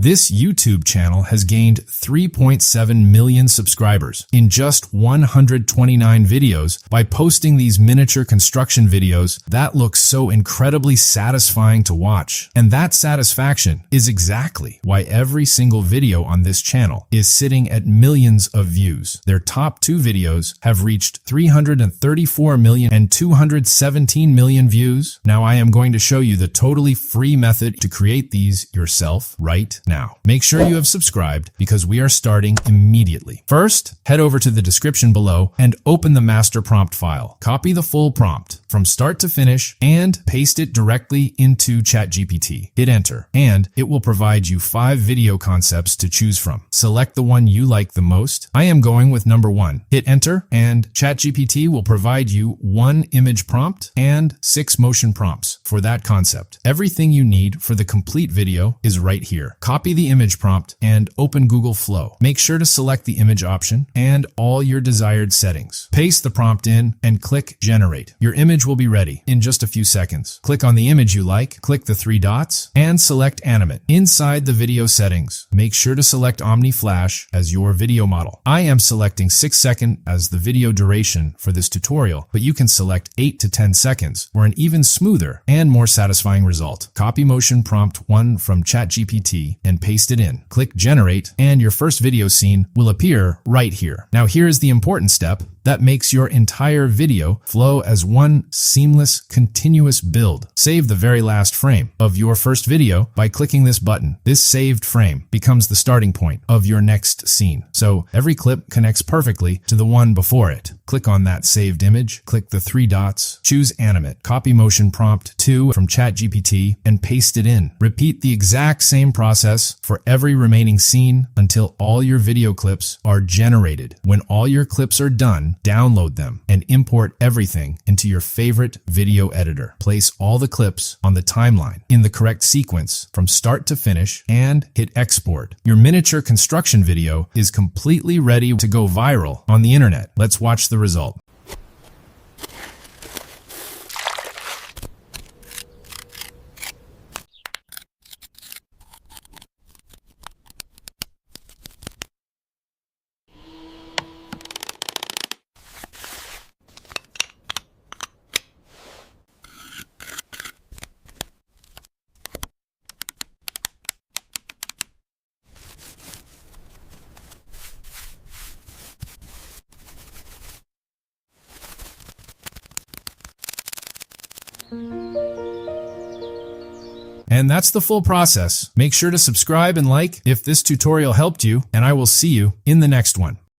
This YouTube channel has gained 3.7 million subscribers in just 129 videos by posting these miniature construction videos that look so incredibly satisfying to watch. And that satisfaction is exactly why every single video on this channel is sitting at millions of views. Their top 2 videos have reached 334 million and 217 million views. Now I am going to show you the totally free method to create these yourself right now. Make sure you have subscribed because we are starting immediately. First, head over to the description below and open the master prompt file. Copy the full prompt from start to finish and paste it directly into ChatGPT. Hit enter and it will provide you 5 video concepts to choose from. Select the one you like the most. I am going with number 1. Hit enter and ChatGPT will provide you 1 image prompt and 6 motion prompts for that concept. Everything you need for the complete video is right here. Copy the image prompt and open Google Flow. Make sure to select the image option and all your desired settings. Paste the prompt in and click generate. Your image will be ready in just a few seconds. Click on the image you like, click the 3 dots and select animate. Inside the video settings, make sure to select Omni Flash as your video model. I am selecting 6 seconds as the video duration for this tutorial, but you can select 8 to 10 seconds for an even smoother and more satisfying result. Copy motion prompt 1 from ChatGPT and paste it in. Click generate and your first video scene will appear right here. Now here is the important step that makes your entire video flow as one seamless, continuous build. Save the very last frame of your first video by clicking this button. This saved frame becomes the starting point of your next scene. So every clip connects perfectly to the one before it. Click on that saved image, click the 3 dots, choose animate, copy motion prompt 2 from ChatGPT and paste it in. Repeat the exact same process for every remaining scene until all your video clips are generated. When all your clips are done, download them and import everything into your favorite video editor. Place all the clips on the timeline in the correct sequence from start to finish and hit export. Your miniature construction video is completely ready to go viral on the internet. Let's watch the result. And that's the full process. Make sure to subscribe and like if this tutorial helped you, and I will see you in the next one.